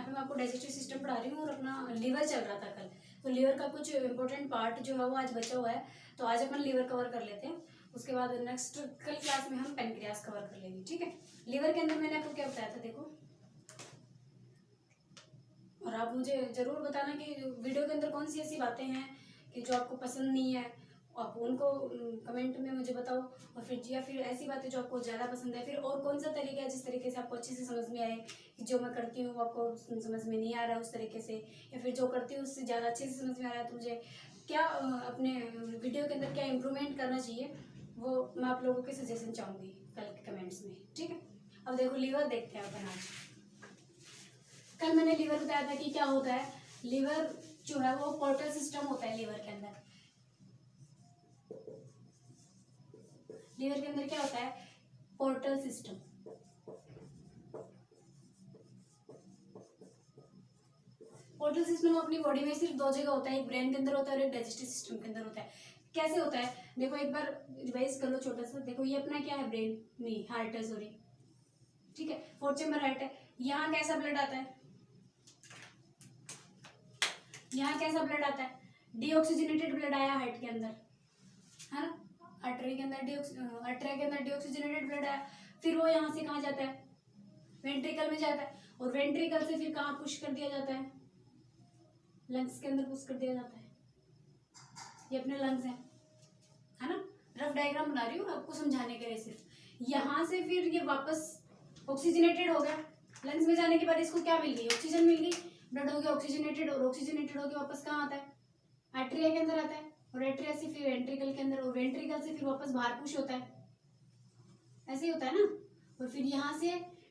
पे मैं आपको डाइजेस्टिव सिस्टम पढ़ा रही हूँ और अपना लीवर चल रहा था कल, तो लीवर का कुछ इंपॉर्टेंट पार्ट जो है वो आज बचा हुआ है, तो आज अपन लीवर कवर कर लेते हैं। उसके बाद नेक्स्ट कल क्लास में हम पेनक्रियास कवर कर लेंगे, ठीक है। लीवर के अंदर मैंने आपको क्या बताया था, देखो, और आप मुझे ज़रूर बताना कि वीडियो के अंदर कौन सी ऐसी बातें हैं कि जो आपको पसंद नहीं है, आप उनको कमेंट में मुझे बताओ। और फिर या फिर ऐसी बातें जो आपको ज़्यादा पसंद है, फिर और कौन सा तरीका है जिस तरीके से आपको अच्छे से समझ में आए, कि जो मैं करती हूँ वो आपको समझ में नहीं आ रहा है उस तरीके से, या फिर जो करती हूँ उससे ज़्यादा अच्छे से समझ में आ रहा है, तो मुझे क्या अपने वीडियो के अंदर क्या इम्प्रूवमेंट करना चाहिए, वो मैं आप लोगों के सजेशन चाहूँगी कल के कमेंट्स में, ठीक है। अब देखो लीवर देखते हैं अपन आज। कल मैंने लीवर बताया था कि क्या होता है, लीवर जो है वो पोर्टल सिस्टम होता है लीवर के अंदर। लीवर के अंदर क्या होता है, पोर्टल सिस्टम। पोर्टल सिस्टम अपनी बॉडी में सिर्फ दो जगह होता है, एक ब्रेन के अंदर होता है और एक डाइजेस्टिव सिस्टम के अंदर होता है। कैसे होता है, देखो एक बार रिवाइज कर लो छोटा सा। देखो ये अपना क्या है, ब्रेन नहीं हार्ट है, सॉरी, ठीक है, फोर्थ चैम्बर हार्ट है। यहाँ कैसा ब्लड आता है, यहाँ कैसा ब्लड आता है, डीऑक्सीजनेटेड ब्लड आया हार्ट के अंदर, है ना। आर्टरी के अंदर आर्टरी के अंदर डीऑक्सीजनेटेड ब्लड आया, फिर वो यहाँ से कहाँ जाता है, वेंट्रिकल में जाता है, और वेंट्रिकल से फिर कहाँ पुश कर दिया जाता है, लंग्स के अंदर पुश कर दिया जाता है। ये अपने लंग्स हैं, है ना। रफ डायग्राम बना रही हूँ आपको समझाने के लिए सिर्फ। यहाँ से फिर ये वापस ऑक्सीजनेटेड हो गया, लंग्स में जाने के बाद इसको क्या मिल गई, ऑक्सीजन मिल गई, ब्लड हो गया ऑक्सीजनेटेड, और ऑक्सीजनेटेड होकर वापस कहाँ आता है, आर्टरिया के अंदर आता है, और आर्टरिया से फिर वेंट्रिकल के अंदर, और वेंट्रिकल से फिर वापस बाहर पुश होता है। ऐसे ही होता है ना। और फिर यहाँ से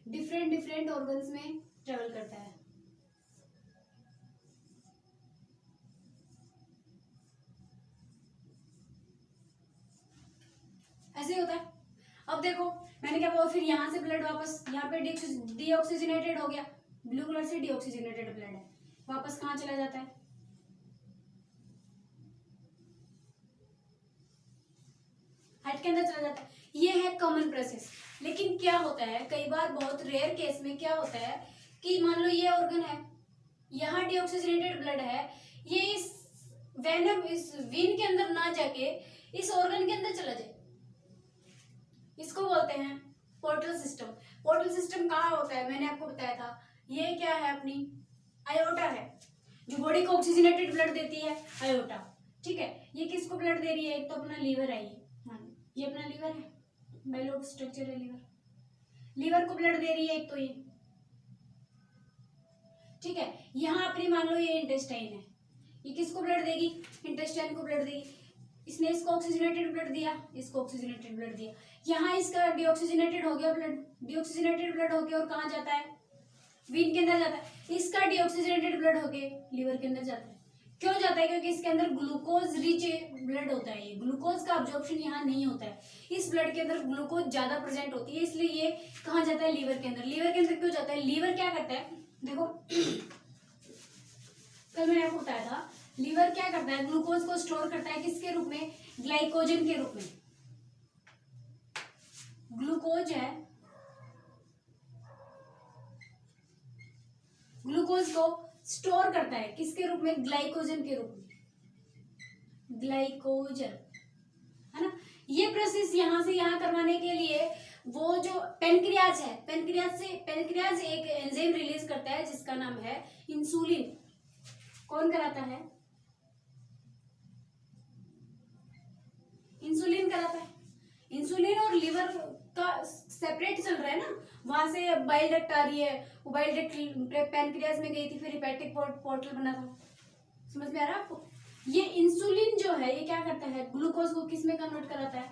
डिफरेंट डिफरेंट ऑर्गन्स में ट्रेवल करता है। ऐसे ही होता है। अब देखो मैंने क्या बोला, फिर यहाँ से ब्लड वापस यहाँ पे डीऑक्सीजनेटेड हो गया, ब्लू कलर से डीऑक्सीजनेटेड ब्लड है, वापस कहाँ चला जाता है, हार्ट के अंदर चला जाता है। ये है कॉमन प्रोसेस। लेकिन क्या होता है, कई बार बहुत रेयर केस में क्या होता है कि मान लो ये ऑर्गन है, यहाँ डीऑक्सीजनेटेड ब्लड है, ये इस वेनम इस वेन के अंदर ना जाके इस ऑर्गन के अंदर चला जाए, इसको बोलते हैं पोर्टल सिस्टम। पोर्टल सिस्टम कहाँ होता है, मैंने आपको बताया था, ये क्या है, अपनी आयोटा है, जो बॉडी को ऑक्सीजनेटेड ब्लड देती है, आयोटा, ठीक है। ये किसको ब्लड दे रही है, एक तो अपना लीवर है, ये अपना लीवर है, बाइलोग स्ट्रक्चर है लीवर, लीवर को ब्लड दे रही है एक तो ये, ठीक है। यहाँ अपनी मान लो ये इंटेस्टाइन है, ये किसको ब्लड देगी, इंटेस्टाइन को ब्लड देगी। इसने इसको ऑक्सीजनेटेड ब्लड दिया, इसको ऑक्सीजनेटेड ब्लड दिया, यहाँ इसका डीऑक्सीजनेटेड हो गया ब्लड, डीऑक्सीजनेटेड ब्लड होके और कहाँ जाता है, वीन के अंदर जाता है। इसका डीऑक्सीजनेटेड ब्लड होके लीवर के अंदर जाता है। क्यों जाता है, क्योंकि इसके अंदर ग्लूकोज रिच ब्लड होता है, ये ग्लूकोज का अब्जॉर्प्शन यहाँ नहीं होता है, इस ब्लड के अंदर ग्लूकोज ज्यादा प्रेजेंट होती है, इसलिए ये कहाँ जाता है, लीवर के अंदर। लीवर के अंदर क्यों जाता है, लीवर क्या करता है, देखो कल मैंने आपको बताया था, लीवर क्या करता है, ग्लूकोज को स्टोर करता है किसके रूप में, ग्लाइकोजन के रूप में। ग्लूकोज है, ग्लूकोज को स्टोर करता है किसके रूप में, ग्लाइकोजन के रूप में, ग्लाइकोजन, है ना। ये प्रोसेस यहाँ से यहाँ करवाने के लिए वो जो पेनक्रियाज है, पेनक्रियाज एक एंजाइम रिलीज करता है जिसका नाम है इंसुलिन। कौन कराता है, इंसुलिन कराता है। इंसुलिन और लीवर का सेपरेट चल रहा है ना, वहां से बाइल डक्ट आ रही है, वो बाइल डक्ट पैनक्रियाज में गई थी, फिर हेपेटिक पोर्टल बना था। समझ में आ रहा है आपको। ये इंसुलिन जो है ये क्या करता है, ग्लूकोज को किस में कन्वर्ट कराता है,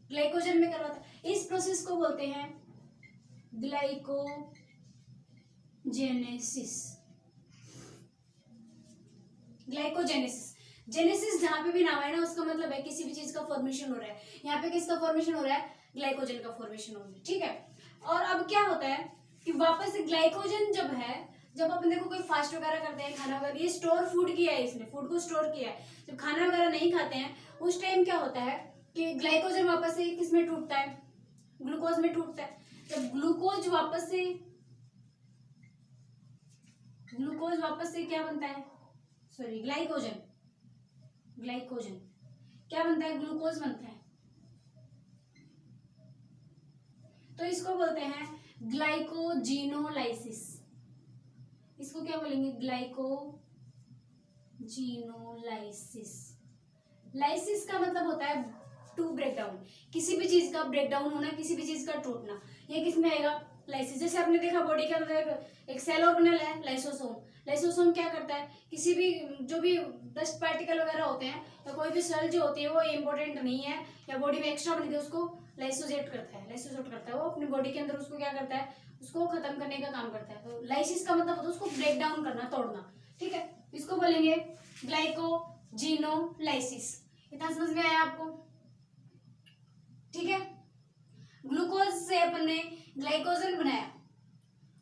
ग्लाइकोजन में करवाता है। इस प्रोसेस को बोलते हैं ग्लाइकोजेनेसिस। ग्लाइकोजेनेसिस, जेनेसिस जहां पे भी नाम है ना, उसका मतलब है किसी भी चीज का फॉर्मेशन हो रहा है। यहाँ पे किसका फॉर्मेशन हो रहा है, ग्लाइकोजन का फॉर्मेशन हो रहा है, ठीक है। और अब क्या होता है कि वापस से ग्लाइकोजन जब है, जब अपन देखो कोई फास्ट वगैरह करते हैं, खाना वगैरह, ये स्टोर फूड किया है, इसने फूड को स्टोर किया है। जब खाना वगैरह नहीं खाते हैं उस टाइम क्या होता है कि ग्लाइकोजन वापस से किस में टूटता है, ग्लूकोज में टूटता है। जब ग्लूकोज वापस से ग्लूकोज वापस से क्या बनता है, सॉरी ग्लाइकोजन, ग्लाइकोजन क्या बनता है, ग्लूकोज बनता है। तो इसको बोलते हैं ग्लाइकोजिनोलाइसिस। इसको क्या बोलेंगे, ग्लाइकोजिनोलाइसिस। लाइसिस का मतलब होता है टू ब्रेक डाउन, किसी भी चीज का ब्रेक डाउन होना, किसी भी चीज का टूटना। ये किस में आएगा, लाइसिस। जैसे आपने देखा बॉडी के अंदर एक सेल ऑर्गेनेल है लाइसोसोम। लाइसोसोम क्या करता है, किसी भी जो भी डस्ट पार्टिकल वगैरह होते हैं या कोई भी सेल जो होती है वो इंपॉर्टेंट नहीं है या बॉडी में एक्स्ट्रा बन गई, उसको लाइसोजेट करता है, लाइसोजेट करता है वो अपनी बॉडी के अंदर, उसको क्या करता है, उसको खत्म करने का काम करता है। तो लाइसिस का मतलब होता है उसको ब्रेक डाउन करना, तोड़ना, ठीक है। इसको बोलेंगे ग्लाइकोजिनोलाइसिस। इतना समझ में आया आपको, ठीक है। ग्लूकोज से अपन ने ग्लाइकोजन बनाया,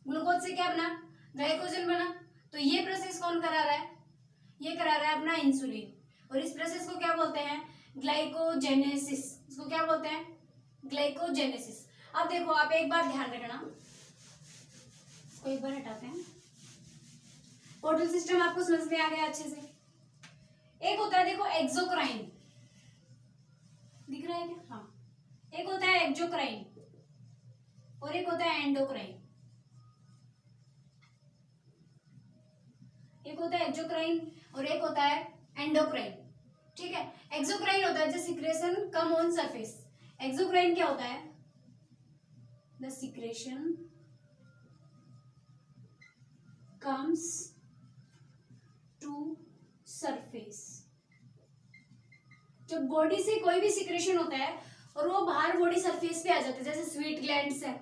ग्लूकोज से क्या बना, ग्लाइकोजन बना। तो ये प्रोसेस कौन करा रहा है, ये करा रहा है अपना इंसुलिन। और इस प्रोसेस को क्या बोलते हैं, ग्लाइकोजेनेसिस। इसको क्या बोलते हैं, ग्लाइकोजेनेसिस। अब देखो आप एक बात ध्यान रखना, इसको एक बार हटाते हैं। पोर्टल सिस्टम आपको समझ में आ गया अच्छे से। एक होता है देखो एक्सोक्राइन, दिख रहा है क्या, हाँ। एक होता है एक्सोक्राइन और एक होता है एंडोक्राइन। एक होता है एक्सोक्राइन और एक होता है एंडोक्राइन, ठीक है। एक्सोक्राइन होता है the secretion come on surface. Exocrine क्या होता है, the secretion comes to surface. जब बॉडी से कोई भी सिक्रेशन होता है और वो बाहर बॉडी सरफेस पे आ जाता है, जैसे स्वीट ग्लैंड्स है,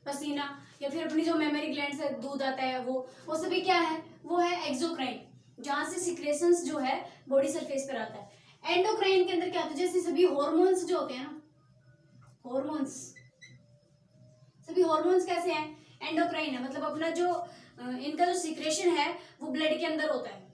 पसीना, या फिर अपनी जो मेमोरी ग्लैंड्स है, दूध आता है, वो सभी क्या है, वो है एक्सोक्राइन, जहां से सिक्रेशंस जो है बॉडी सरफेस पर आता है। एंडोक्राइन के अंदर क्या होता है, जैसे सभी हॉर्मोन्स जो होते हैं ना, हॉर्मोन्स, सभी हॉर्मोन्स कैसे हैं, एंडोक्राइन है। मतलब अपना जो इनका जो सिक्रेशन है वो ब्लड के अंदर होता है,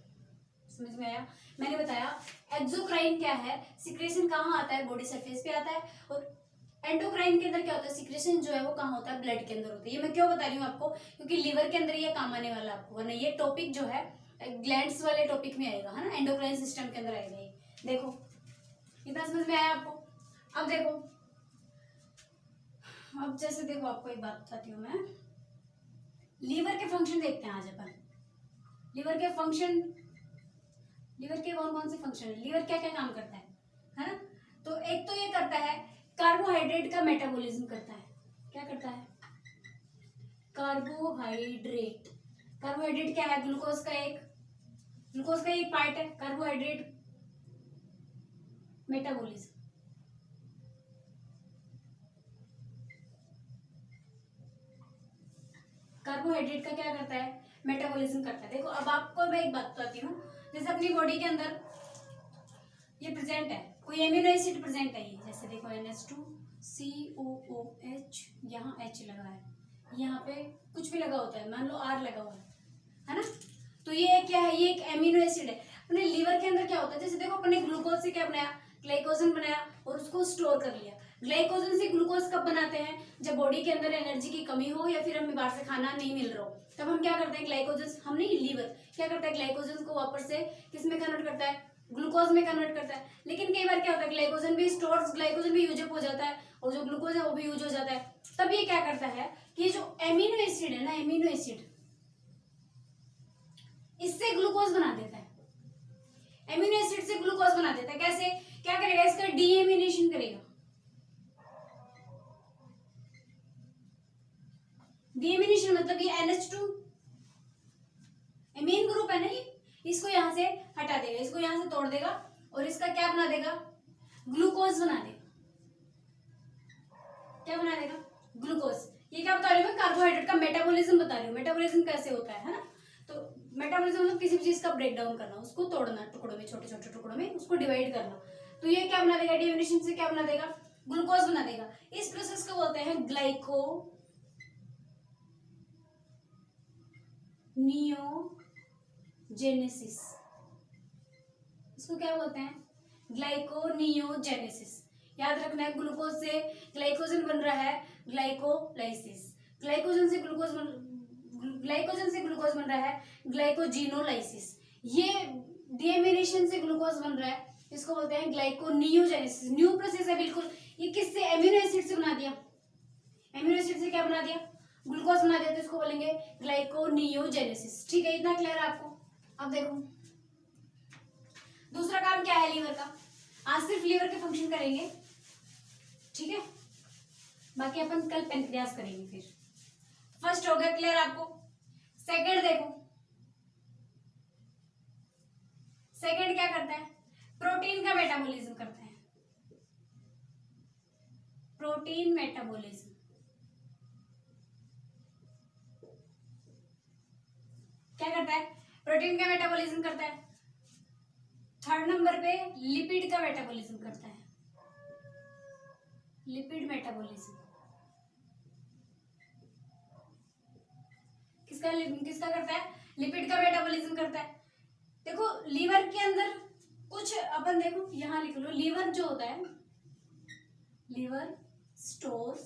समझ में आया। मैंने बताया एक्सोक्राइन क्या है, सिक्रेशन कहाँ आता है, बॉडी सरफेस पे आता है। और एंडोक्राइन के अंदर क्या होता है, सिक्रेशन जो है वो कहाँ होता है, ब्लड के अंदर होता है। ये मैं क्यों बता रही हूँ आपको, क्योंकि लिवर के अंदर ये काम आने वाला है आपको, वरना ये टॉपिक जो है ग्लैंड्स वाले टॉपिक में आएगा, है ना, एंडोक्राइन सिस्टम के अंदर आएगा ये। देखो इतना समझ में आया आपको। अब देखो, अब जैसे देखो आपको एक बात बताती हूँ मैं, लीवर के फंक्शन देखते हैं आज अपन। लीवर के फंक्शन, लीवर के कौन कौन से फंक्शन है, लीवर क्या क्या काम करता है ना। तो एक तो ये करता है कार्बोहाइड्रेट का मेटाबॉलिज्म करता है। क्या करता है, कार्बोहाइड्रेट। कार्बोहाइड्रेट क्या है, ग्लूकोज का एक पार्ट है कार्बोहाइड्रेट मेटाबॉलिज्म। कार्बोहाइड्रेट का क्या करता है, मेटाबॉलिज्म करता है। देखो अब आपको मैं एक बात बताती हूँ, जैसे अपनी बॉडी के अंदर ये प्रेजेंट है, कोई एमिनो एसिड प्रेजेंट है, ये जैसे देखो NH2COOH, यहाँ H लगा है, यहाँ पे कुछ भी लगा होता है, मान लो R लगा हुआ है ना। तो ये क्या है, ये एक एमिनो एसिड है। अपने लीवर के अंदर क्या होता है, जैसे देखो अपने ग्लूकोज से क्या बनाया, ग्लाइकोजन बनाया और उसको स्टोर कर लिया। ग्लाइकोजन से ग्लूकोज कब बनाते हैं, जब बॉडी के अंदर एनर्जी की कमी हो या फिर हमें बाहर से खाना नहीं मिल रहा हो, तब हम क्या करते हैं, ग्लाइकोजन, हम नहीं, लीवर क्या करता है, ग्लाइकोजन को वापस से किस में कन्वर्ट करता है, ग्लूकोज में कन्वर्ट करता है। लेकिन कई बार क्या होता है, ग्लाइकोजन भी स्टोर्स, ग्लाइकोजन भी यूज अप हो जाता है और जो ग्लूकोज है वो भी यूज हो जाता है। तब ये क्या करता है कि जो एमिनो एसिड है ना, एमिनो एसिड इससे ग्लूकोज बना देता है, एमिनो एसिड से ग्लूकोज बना देता है। कैसे, क्या करेगा, इसका डीएमिनेशन करेगा। डीएमिनेशन मतलब ये NH2 एमीन ग्रुप है ना, ये इसको यहां से हटा देगा, इसको यहां से तोड़ देगा और इसका क्या बना देगा, ग्लूकोज बना देगा। क्या बना देगा, ग्लूकोज। ये क्या बता रही हूँ मैं, कार्बोहाइड्रेट का मेटाबॉलिज्म बता रही हूँ, मेटाबॉलिज्म कैसे होता है ना। तो मेटाबॉलिज्म मतलब किसी भी चीज का ब्रेक डाउन करना, उसको तोड़ना टुकड़ों में, छोटे छोटे टुकड़ों में उसको डिवाइड करना। तो ये क्या बना देगा, डिविनेशन से क्या बना देगा, ग्लूकोज बना देगा। इस प्रोसेस को बोलते हैं ग्लाइकोनियोजेनेसिस। इसको क्या बोलते हैं, ग्लाइकोनियोजेनेसिस। याद रखना है, ग्लूकोज से ग्लाइकोजन बन रहा है, ग्लाइकोलाइसिस। ग्लाइकोजन से ग्लूकोज ग्लाइकोजन से ग्लूकोज बन रहा है ग्लाइकोजिनोलाइसिस। ये डीएमिनेशन से ग्लूकोज बन रहा है, इसको बोलते हैं ग्लाइकोनियोजेनेसिस। न्यू प्रोसेस है बिल्कुल। ये किससे? एमिनो एसिड से बना दिया। एमिनो एसिड से क्या बना दिया? ग्लूकोज बना दिया, तो इसको बोलेंगे ग्लाइकोनियोजेनेसिस। ठीक है, इतना क्लियर है आपको? अब देखो दूसरा काम क्या है लीवर का। आज सिर्फ लीवर के फंक्शन करेंगे, ठीक है, बाकी अपन कल पेनक्रियास करेंगे। फिर फर्स्ट हो गया क्लियर आपको। सेकंड देखो, सेकंड क्या करता है? प्रोटीन का मेटाबॉलिज्म करता है। प्रोटीन मेटाबॉलिज्म क्या करता है? प्रोटीन का मेटाबॉलिज्म करता है। थर्ड नंबर पे लिपिड का मेटाबॉलिज्म करता है। लिपिड मेटाबॉलिज्म किसका करता है? लिपिड का मेटाबॉलिज्म करता है। देखो लीवर के अंदर कुछ अपन देखो यहां लिख लो, लीवर जो होता है, लीवर स्टोर्स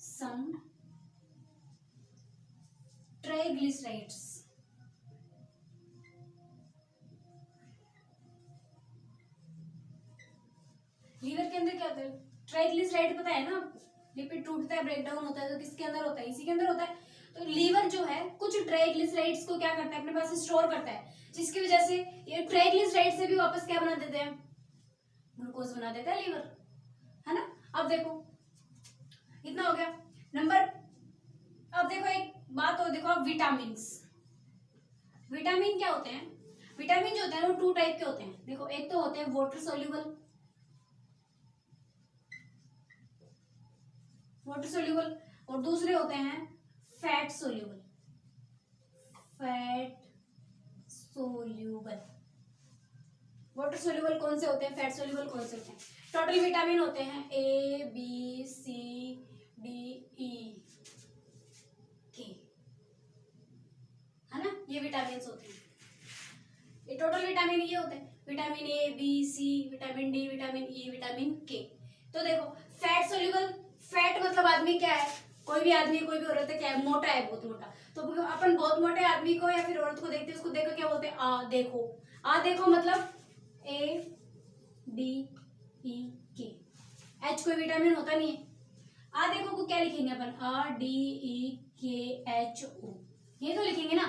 सम ट्राइग्लिसराइड्स। लीवर के अंदर क्या होता है? ट्राइग्लिसराइड पता है ना आपको? लिपिड टूटता है, ब्रेक डाउन होता है, तो किसके अंदर होता है? इसी के अंदर होता है। तो लीवर जो है कुछ ट्राइग्लिसराइड्स को क्या करता है? अपने पास स्टोर करता है, जिसकी वजह से ये ट्राइग्लिसराइड से भी वापस क्या बना देते हैं? ग्लूकोज बना देता है लीवर, है ना। अब देखो इतना हो गया नंबर। अब देखो एक बात और देखो, अब विटामिन। विटामिन क्या होते हैं? विटामिन जो होते हैं वो टू टाइप के होते हैं। देखो एक तो होते हैं वाटर सोल्यूबल, और दूसरे होते हैं फैट सोल्यूबल। वाटर सोल्यूबल कौन से होते हैं? फैट सोल्यूबल कौन से होते हैं? टोटल विटामिन होते हैं A B C D E K, है ना। ये विटामिन होते हैं, ये टोटल विटामिन ये होते हैं। Vitamin A B C, vitamin D, vitamin E, vitamin K। तो देखो फैट सोल्यूबल, फैट मतलब आदमी क्या है? कोई भी आदमी, कोई भी औरत है, क्या है? मोटा है, बहुत मोटा। तो अपन बहुत मोटे आदमी को या फिर औरत को देखते हैं, उसको देखो क्या बोलते हैं? आ देखो। आ देखो मतलब A D E K। H कोई विटामिन होता नहीं है। आ देखो को क्या लिखेंगे अपन? A D E K H O, ये तो लिखेंगे ना।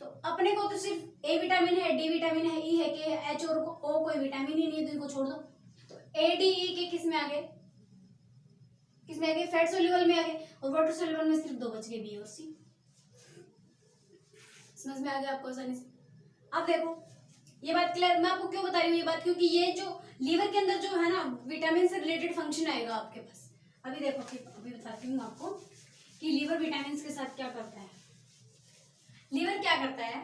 तो अपने को तो सिर्फ ए विटामिन है, डी विटामिन है, ई है, के है, एच और ओ कोई विटामिन ही नहीं है, तो इनको छोड़ दो। तो ए डी ई के किस में आ गए? किस में आ गए? फैट सोल्यूबल में आ गए। और वाटर सोल्यूबल में सिर्फ दो बच गए, बी और सी। समझ में आ गया आपको आसानी से? अब देखो ये बात क्लियर। मैं आपको क्यों बता रही हूँ ये बात? क्योंकि ये जो लीवर के अंदर जो है ना, विटामिन से रिलेटेड फंक्शन आएगा आपके पास। अभी देखो, अभी बताती हूँ आपको कि लीवर विटामिन के साथ क्या करता है। लीवर क्या करता है?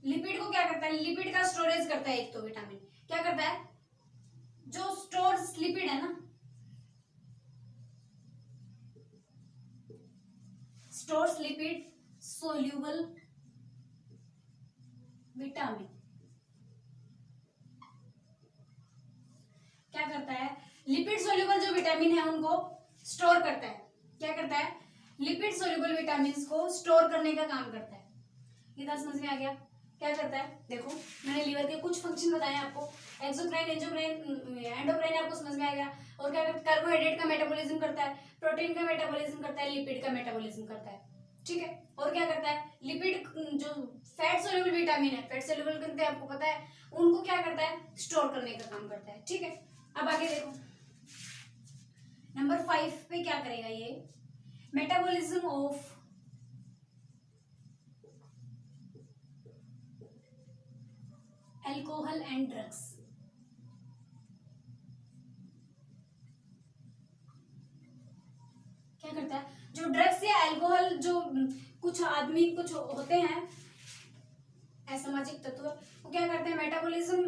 लिपिड को क्या करता है? लिपिड का स्टोरेज करता है। एक तो विटामिन क्या करता है? जो स्टोर्स लिपिड है ना, स्टोर्स लिपिड सोल्यूबल विटामिन क्या करता है? लिपिड सोल्यूबल जो विटामिन है उनको स्टोर करता है। क्या करता है? लिपिड सोल्यूबल विटामिन को स्टोर करने का काम करता है। ये बात समझ में आ गया? क्या करता है? देखो मैंने लीवर के कुछ फंक्शन बताए आपको। एक्सोक्राइन, एंडोक्राइन, एंडोक्राइन आपको समझ में आ गया। और क्या करता है? कार्बोहाइड्रेट का मेटाबॉलिज्म करता है, प्रोटीन का मेटाबॉलिज्म करता है, लिपिड का मेटाबॉलिज्म करता है। ठीक है। और क्या करता है? लिपिड जो फैट सोल्यूबल विटामिन है, फैट सोल्यूबल करते हैं, आपको पता है, उनको क्या करता है? स्टोर करने का काम करता है। ठीक है। अब आगे देखो नंबर 5 पे क्या करेगा ये? Metabolism of alcohol and drugs. क्या करता है? जो ड्रग्स या अल्कोहल, जो कुछ आदमी कुछ होते हैं असामाजिक तत्व, वो क्या करते हैं? मेटाबॉलिज्म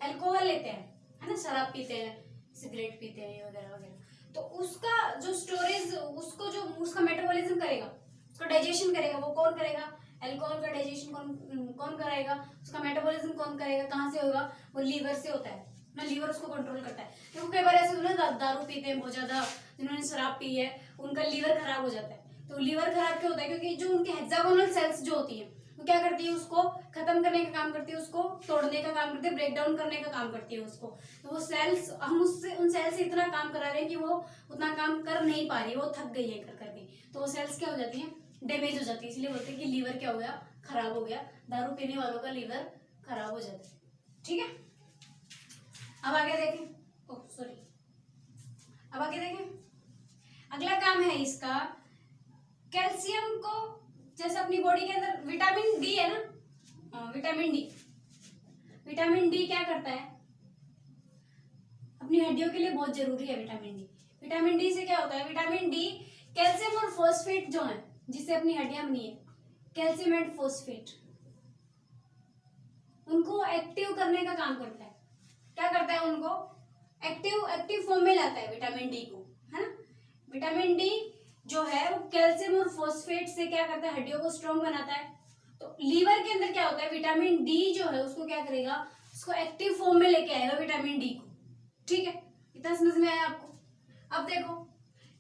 अल्कोहल लेते हैं, है ना, शराब पीते हैं, सिगरेट पीते हैं वगैरह वगैरह। तो उसका जो स्टोरेज, उसको जो उसका मेटाबॉलिज्म करेगा, उसका डाइजेशन करेगा, वो कौन करेगा? अल्कोहल का डाइजेशन कौन कराएगा? उसका मेटाबॉलिज्म कौन करेगा? कहाँ से होगा? वो लीवर से होता है। अपना लीवर उसको कंट्रोल करता है। देखो कई बार ऐसे ना दारू पीते हैं बहुत ज्यादा, जिन्होंने शराब पी है उनका लीवर खराब हो जाता है। तो लीवर खराब क्यों होता है? क्योंकि जो उनके हेक्सागोनल सेल्स जो होती है वो क्या करती है, उसको खत्म करने का काम करती है, उसको तोड़ने का काम करती है, ब्रेक डाउन करने का काम करती है उसको। तो वो सेल्स, हम उससे उन सेल्स से इतना काम करा रहे हैं कि वो उतना काम कर नहीं पा रही, वो थक गई है कर करके। तो वो सेल्स क्या हो जाती है, डैमेज हो जाती है। इसलिए बोलते हैं कि लीवर क्या हो गया, खराब हो गया। दारू पीने वालों का लीवर खराब हो जाता है। ठीक है, अब आगे देखें। ओह सॉरी, अब आगे देखें। अगला काम है इसका, कैल्शियम को, जैसे अपनी बॉडी के अंदर विटामिन डी है ना, विटामिन डी क्या करता है, अपनी हड्डियों के लिए बहुत जरूरी है विटामिन डी। विटामिन डी से क्या होता है, विटामिन डी कैल्शियम और फॉस्फेट जो है, जिससे अपनी हड्डियां बनी है, कैल्शियम एंड फॉस्फेट, उनको एक्टिव करने का काम करता है। क्या करता है, उनको एक्टिव फॉर्म में लाता है विटामिन डी को, है ना। विटामिन डी जो है वो कैल्शियम और फॉस्फेट से क्या करता है, हड्डियों को स्ट्रॉन्ग बनाता है। तो लीवर के अंदर क्या होता है, विटामिन डी जो है उसको क्या करेगा, उसको एक्टिव फॉर्म में लेके आएगा विटामिन डी को। ठीक है, इतना समझ में आया आपको? अब देखो,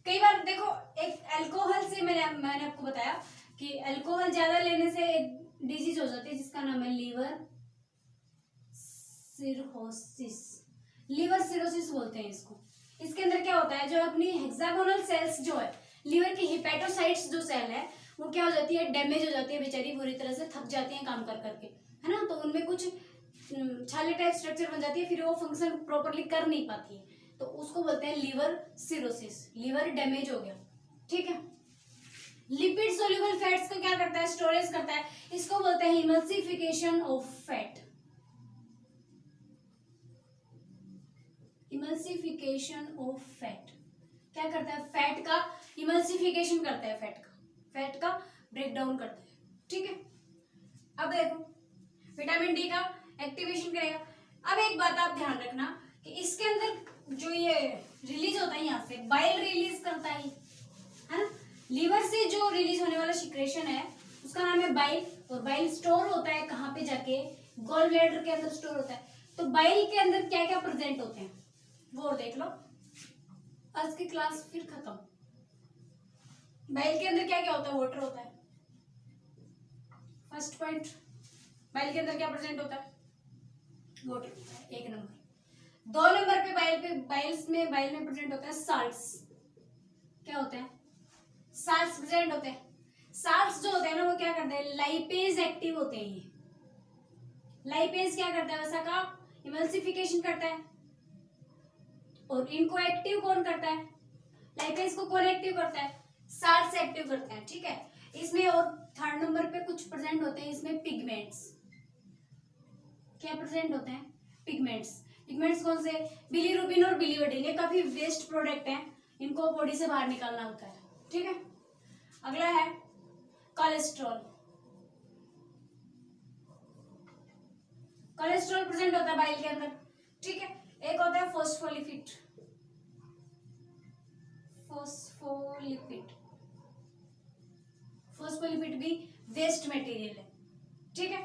कई बार देखो, एक अल्कोहल से मैंने आपको बताया कि अल्कोहल ज्यादा लेने से एक डिजीज हो जाती है जिसका नाम है लीवर सिरोसिस। लीवर सिरोसिस बोलते हैं इसको। इसके अंदर क्या होता है, जो अपनी हेक्सागोनल सेल्स जो है, लीवर की हिपेटोसाइट्स जो सेल है वो क्या हो जाती है, डैमेज हो जाती है बेचारी, बुरी तरह से थक जाती है काम कर करके, है ना। तो उनमें कुछ छाले टाइप स्ट्रक्चर बन जाती है, फिर वो फंक्शन प्रॉपर्ली कर नहीं पाती है। तो उसको बोलते हैं लीवर सिरोसिस, लीवर डैमेज हो गया। ठीक है, लिपिड सोल्यूबल फैट्स को क्या करता है, स्टोरेज करता है। इसको बोलते हैं emulsification of fat. Emulsification of fat क्या करता है, फैट का इमल्सिफिकेशन करता है, फैट का ब्रेक डाउन करता है। ठीक है, अब देखो विटामिन डी का एक्टिवेशन करेगा। अब एक बात आप ध्यान रखना कि इसके अंदर जो ये रिलीज होता है, यहाँ से बाइल रिलीज करता है ना। लीवर से जो रिलीज होने वाला सिक्रेशन है उसका नाम है बाइल। और बाइल स्टोर होता है कहाँ पे जाके, गॉल ब्लैडर के अंदर स्टोर होता है। तो बाइल के अंदर क्या क्या प्रेजेंट होते हैं वो देख लो। आज की क्लास फिर खत्म। बाइल के अंदर क्या क्या होता है, वाटर होता है। फर्स्ट पॉइंट, बाइल के अंदर क्या प्रेजेंट होता है, वाटर होता है, 1 नंबर। 2 नंबर पे बाइल में प्रेजेंट होता है साल्ट्स। क्या होते हैं, साल्ट्स प्रेजेंट होते हैं। साल्ट्स जो होते हैं ना वो क्या करते हैं, लाइपेज एक्टिव होते हैं। ये लाइपेज क्या करता है, वसा का इमल्सिफिकेशन करता है। और इनको एक्टिव कौन करता है, लाइपेज को कौन एक्टिव करता है, साल्ट्स एक्टिव करते हैं। ठीक है, इसमें और 3rd नंबर पे कुछ प्रेजेंट होते हैं, इसमें पिगमेंट्स। क्या प्रेजेंट होते हैं, पिगमेंट्स कौन से, बिलीरुबिन और बिलीवर्डिन। ये काफी वेस्ट प्रोडक्ट हैं, इनको बॉडी से बाहर निकालना होता है। ठीक है, अगला है कोलेस्ट्रॉल। कोलेस्ट्रॉल प्रेजेंट होता है बाइल के अंदर। ठीक है, एक होता है फोस्फोलिपिड। फोस्फोलिपिड भी वेस्ट मटेरियल है। ठीक है,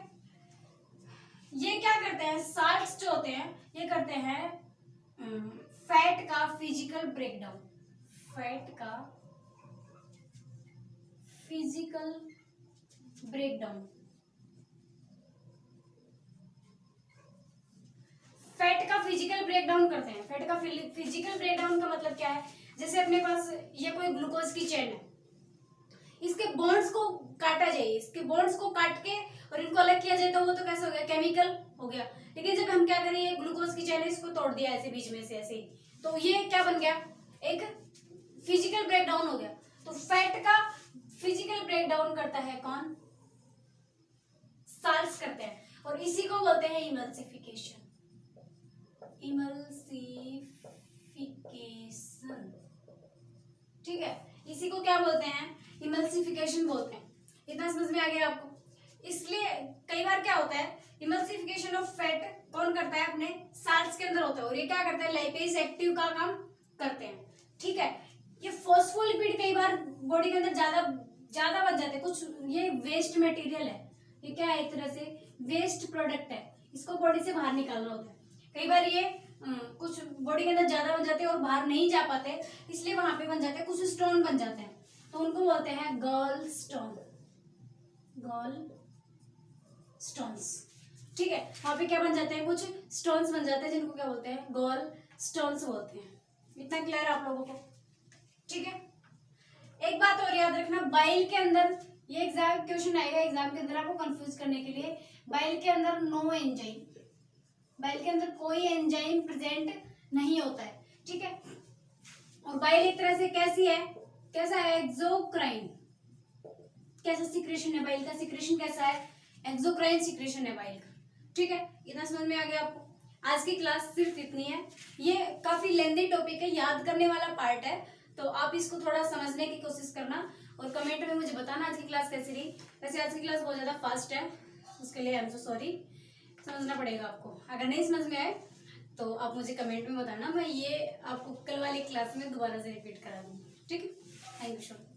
ये क्या करते हैं, साल्ट्स जो होते हैं ये करते हैं फैट का फिजिकल ब्रेकडाउन। फैट का फिजिकल ब्रेकडाउन, फैट का फिजिकल ब्रेकडाउन करते हैं। फैट का फिजिकल ब्रेकडाउन का मतलब क्या है, जैसे अपने पास ये कोई ग्लूकोज की चेन है, इसके बॉन्ड्स को काटा जाए, इसके बॉन्ड्स को काट के और इनको अलग किया जाए तो वो तो कैसे हो गया, केमिकल हो गया। लेकिन जब हम क्या करें, ये ग्लूकोज की चेन है इसको तोड़ दिया ऐसे बीच में से ऐसे ही, तो ये क्या बन गया, एक फिजिकल ब्रेकडाउन हो गया। तो फैट का फिजिकल ब्रेकडाउन करता है कौन, साल्ट्स करते हैं। और इसी को बोलते हैं इमल्सिफिकेशन। ठीक है, इसी को क्या बोलते हैं, इमल्सिफिकेशन बोलते हैं। इतना समझ में आ गया आपको? इसलिए कई बार क्या होता है, इमल्सिफिकेशन ऑफ फैट कौन करता है, अपने साल्ट्स के अंदर होता है, और ये क्या करता है, लाइपेज एक्टिव का काम करते हैं। ठीक है, ये फोस्फोलिपिड कई बार बॉडी के अंदर ज्यादा बन जाते हैं कुछ, ये वेस्ट मटेरियल है, ये क्या है, एक तरह से वेस्ट प्रोडक्ट है, इसको बॉडी से बाहर निकालना होता है। कई बार ये कुछ बॉडी के अंदर ज्यादा बन जाते हैं और बाहर नहीं जा पाते, इसलिए वहां पे बन जाते हैं, कुछ स्टोन बन जाते हैं, तो उनको बोलते हैं गॉल स्टोन, गॉल स्टोन्स। ठीक है, वहां पे क्या बन जाते हैं, कुछ स्टोन्स बन जाते हैं जिनको क्या बोलते हैं, गॉल स्टोन्स बोलते हैं। इतना क्लियर है आप लोगों को? ठीक है, एक बात और याद रखना, बाइल के अंदर, ये एग्जाम क्वेश्चन आएगा एग्जाम के अंदर आपको कंफ्यूज करने के लिए, बाइल के अंदर नो एंजाइम, बाइल के अंदर कोई एंजाइम प्रेजेंट नहीं होता है। ठीक है, और बाइल एक तरह से कैसी है, कैसा है, एक्सोक्राइन, कैसा सिक्रेशन है बाइल का, सिक्रेशन कैसा है, एक्सोक्राइन सिक्रेशन है बाइल का। ठीक है, इतना समझ में आ गया आपको? आज की क्लास सिर्फ इतनी है, ये काफी लेंथी टॉपिक है, याद करने वाला पार्ट है, तो आप इसको थोड़ा समझने की कोशिश करना और कमेंट में मुझे बताना आज की क्लास कैसी रही। वैसे आज की क्लास बहुत ज्यादा फास्ट है, उसके लिए आई एम सो सॉरी, समझना पड़ेगा आपको। अगर नहीं समझ में आए तो आप मुझे कमेंट में बताना, मैं ये आपको कल वाली क्लास में दोबारा से रिपीट करा दूंगी। ठीक है, थैंक यू सो मच।